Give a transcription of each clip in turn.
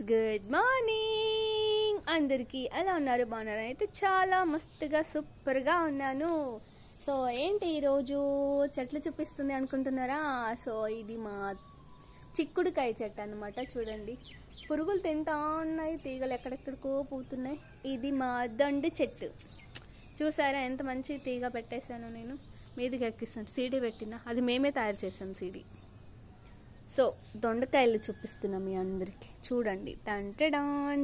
Good morning అందరికీ. ఎలా ఉన్నారు? బాగున్నారు? అయితే చాలా మస్తుగా సూపర్గా ఉన్నాను. సో ఏంటి ఈరోజు చెట్లు చూపిస్తుంది అనుకుంటున్నారా? సో ఇది మా చిక్కుడుకాయ చెట్టు అన్నమాట. చూడండి, పురుగులు తింటా ఉన్నాయి, తీగలు ఎక్కడెక్కడికో పోతున్నాయి. ఇది మా దొండ చెట్టు. చూసారా ఎంత మంచి తీగ పెట్టేశాను. నేను మీదికి ఎక్కిస్తాను, సీడీ పెట్టిన, అది మేమే తయారు చేసాం సీడీ. సో దొండకాయలు చూపిస్తున్నాం మీ అందరికీ. చూడండి, టంటడాన్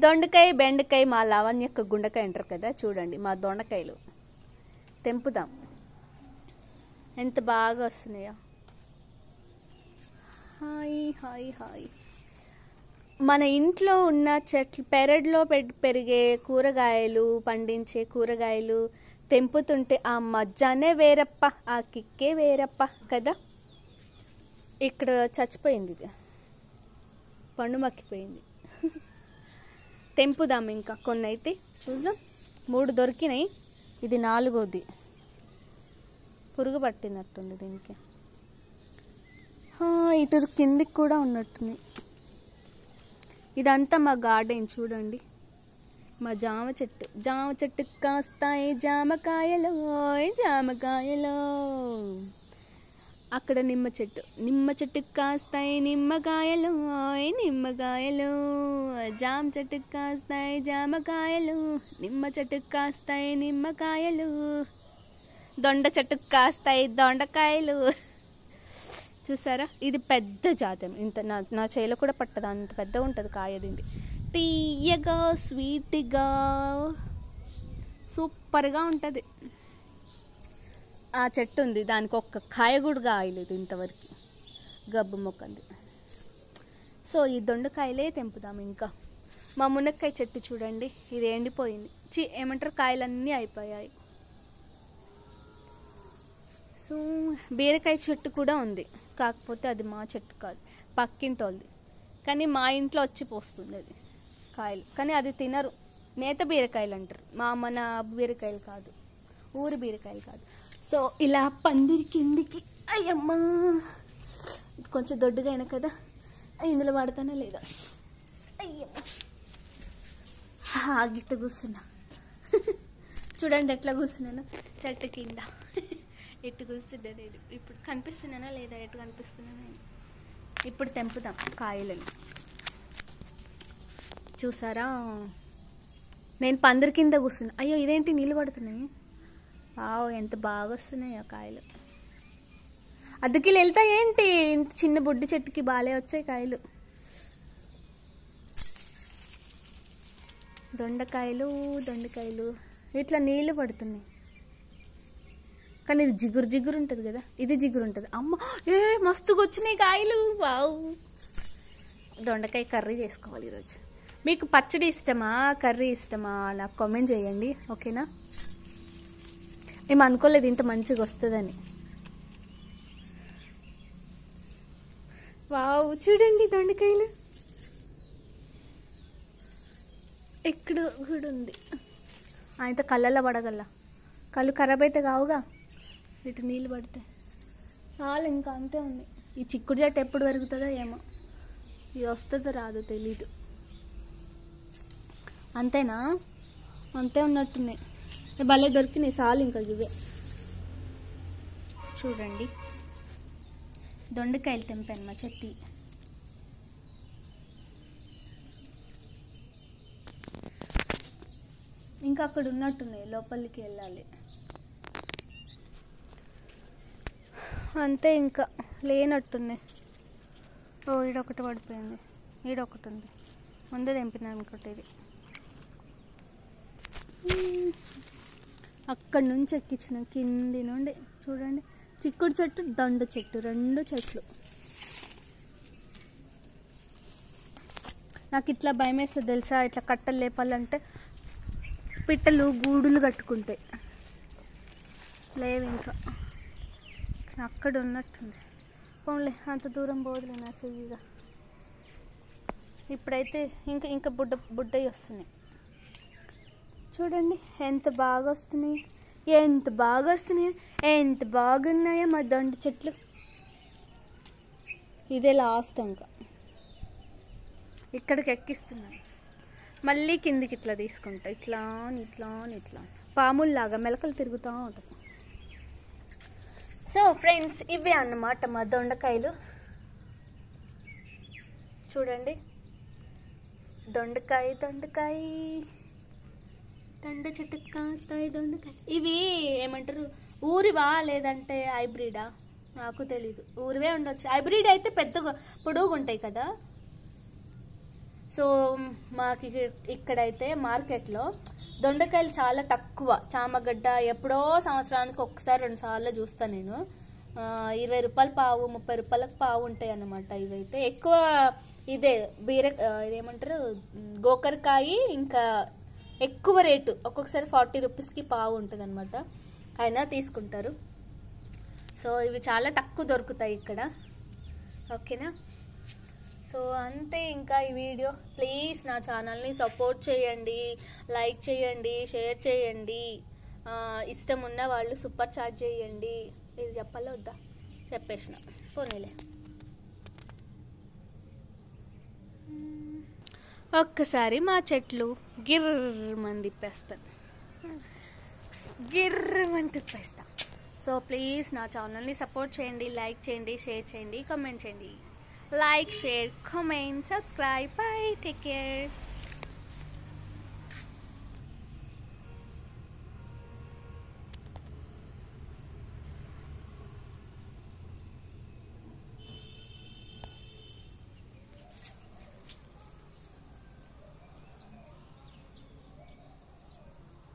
దొండకాయ బెండకాయ, మా లావణ్యక్క గుండకాయ అంటారు కదా. చూడండి మా దొండకాయలు తెంపుదాం, ఎంత బాగా వస్తున్నాయో. Hi hi hi. మన ఇంట్లో ఉన్న చెట్లు, పెరట్లో పెరిగే కూరగాయలు, పండించే కూరగాయలు తెంపుతుంటే ఆ మజ్జానే వేరప్ప, ఆ కిక్కే వేరప్ప కదా. ఇక్కడ చచ్చిపోయింది, ఇది పండు మక్కిపోయింది. తెంపుదాం ఇంకా కొన్ని అయితే. చూద్దాం, 3 దొరికినాయి, ఇది 4వది. పురుగు పట్టినట్టుంది దీనికి. ఇటు కిందికి కూడా ఉన్నట్టుంది. ఇదంతా మా గార్డెన్. చూడండి మా జామ చెట్టు కాస్తాయి జామకాయలు, జామకాయలు. అక్కడ నిమ్మ చెట్టు కాస్తాయి నిమ్మకాయలు, నిమ్మకాయలు. జామ చెట్టు కాస్తాయి జామకాయలు, నిమ్మ చెట్టు కాస్తాయి నిమ్మకాయలు. దొండ చెట్టుకు కాస్తాయి దొండకాయలు. చూసారా, ఇది పెద్ద జాతం. ఇంత నా చేలో కూడా పట్టదు, అంత పెద్దగా ఉంటుంది కాయ. దీంది తీయగా స్వీట్గా సూపర్గా ఉంటుంది. ఆ చెట్టు ఉంది, దానికి ఒక్క కాయ కూడా కాయలేదు ఇంతవరకు, గబ్బు మొక్కంది. సో ఈ దొండకాయలే తెంపుదాం ఇంకా. మా మునక్కాయ చెట్టు చూడండి, ఇది ఎండిపోయింది. ఏమంటారు, కాయలన్నీ అయిపోయాయి. సో బీరకాయ చెట్టు కూడా ఉంది, కాకపోతే అది మా చెట్టు కాదు, పక్కింటోళ్ళది. కానీ మా ఇంట్లో వచ్చి పోస్తుంది అది కాయలు. కానీ అది తినరు, నేత బీరకాయలు అంటారు. మన బీరకాయలు కాదు, ఊరి బీరకాయలు కాదు. సో ఇలా పందిరి కిందికి, అయ్యమ్మా కొంచెం దొడ్డుగా అయినా కదా, ఇందులో పడతానే లేదా. అయ్యమ్మా గిట్ట కూర్చున్నా. చూడండి ఎట్లా కూర్చున్నాను చెట్టు కింద. ఎట్టు కూర్చున్నా నేను. ఇప్పుడు కనిపిస్తున్నానా లేదా? ఎటు కనిపిస్తున్నా నేను? ఇప్పుడు తెంపుదాం కాయలను. చూసారా, నేను పందిరి కింద కూర్చున్నా. అయ్యో ఇదేంటి నీళ్ళు పడుతున్నాయి. ఎంత బాగా వస్తున్నాయి ఆ కాయలు. అద్దకిలు వెళ్తాయి ఏంటి, ఇంత చిన్న బుడ్డి చెట్టుకి బాలే వచ్చాయి కాయలు. దొండకాయలు ఇట్లా నీళ్ళు పడుతున్నాయి. కానీ ఇది జిగురు ఉంటుంది కదా, ఇది జిగురు ఉంటుంది. అమ్మ మస్తుగా వచ్చినాయి కాయలు. వావ్, దొండకాయ కర్రీ చేసుకోవాలి ఈరోజు. మీకు పచ్చడి ఇష్టమా, కర్రీ ఇష్టమా, నాకు కామెంట్ చేయండి, ఓకేనా? ఏం అనుకోలేదు ఇంత మంచిగా వస్తుందని. వావ్, చూడండి దొండకాయలు ఇక్కడ కూడా ఉంది. అయితే కళ్ళల్లో పడగల, కళ్ళు ఖరాబ్ అయితే కావుగా ఇటు నీళ్ళు పడితే చాలు. ఇంకా అంతే ఉంది. ఈ చిక్కుడు చెట్టు ఎప్పుడు పెరుగుతుందో ఏమో, ఇది వస్తుందో రాదో తెలీదు. అంతేనా? అంతే ఉన్నట్టున్నాయి. భలే దొరికినాయి చాలు. ఇంకా ఇవే చూడండి, దొండకాయలు తెంపాను మా చెట్టు. ఇంకా అక్కడ ఉన్నట్టున్నాయి, లోపలికి వెళ్ళాలి. అంతే, ఇంకా లేనట్టున్నాయి. ఈడొకటి పడిపోయింది, ఈడొకటి ఉంది. ముందే తెంపినాను అనుకుంటే ఇది. అక్కడి నుంచి ఎక్కించిన కింది నుండి. చూడండి, చిక్కుడు చెట్టు, దొండ చెట్టు, 2 చెట్లు. నాకు ఇట్లా భయం వేస్తుంది తెలుసా, ఇట్లా కట్టలు లేపాలంటే. పిట్టలు గూడులు కట్టుకుంటాయి. లేవు ఇంకా, అక్కడ ఉన్నట్టుంది. పోన్లే, అంత దూరం పోదులే నా చెయ్యిగా. ఇప్పుడైతే ఇంకా బుడ్డవి వస్తున్నాయి. చూడండి ఎంత బాగా వస్తున్నాయి, ఎంత బాగున్నాయో మా దొండ చెట్లు. ఇదే లాస్ట్ ఇంకా. ఇక్కడికి ఎక్కిస్తున్నాను, మళ్ళీ కిందికి ఇట్లా తీసుకుంటా, ఇట్లా ఇట్లా ఇట్లా పాముల్లాగా మెలకలు తిరుగుతూ ఉంటుంది. సో ఫ్రెండ్స్, ఇవే అన్నమాట మా దొండకాయలు. చూడండి, దొండకాయ దొండకాయ దొండ చెట్టుకు కాస్తాయి దొండకాయ. ఇవి ఏమంటారు, ఊరివా లేదంటే హైబ్రిడా నాకు తెలీదు. ఊరివే ఉండొచ్చు, హైబ్రిడ్ అయితే పెద్దగా పొడుగుగా ఉంటాయి కదా. సో మాకు ఇక్కడైతే మార్కెట్లో దొండకాయలు చాలా తక్కువ. చామగడ్డ ఎప్పుడో సంవత్సరానికి ఒక్కసారి 2 సార్లు చూస్తాను నేను. 20 రూపాయలు పావు, 30 రూపాయలకు పావు ఉంటాయి అన్నమాట. ఇవైతే ఎక్కువ ఇదే ఇదేమంటారు గోకరకాయ, ఇంకా ఎక్కువ రేటు, ఒక్కొక్కసారి 40 రూపీస్కి పావు ఉంటుంది అనమాట. అయినా తీసుకుంటారు. సో ఇవి చాలా తక్కువ దొరుకుతాయి ఇక్కడ. ఓకేనా? సో అంతే. ఇంకా ఈ వీడియో ప్లీజ్ నా ఛానల్ని సపోర్ట్ చేయండి, లైక్ చేయండి, షేర్ చేయండి. ఇష్టం ఉన్న వాళ్ళు సూపర్ చాట్ చేయండి. ఇది చెప్పాలా వద్దా? చెప్పేసిన, పోనీలే. ఒక్కసారి మా చెట్లు గిర్రమని తిప్పేస్తాను, గిర్రమని తిప్పేస్తా. సో ప్లీజ్ నా ఛానల్ని సపోర్ట్ చేయండి, లైక్ చేయండి, షేర్ చేయండి, కామెంట్ చేయండి. Like, share, comment, subscribe. Bye. Take care.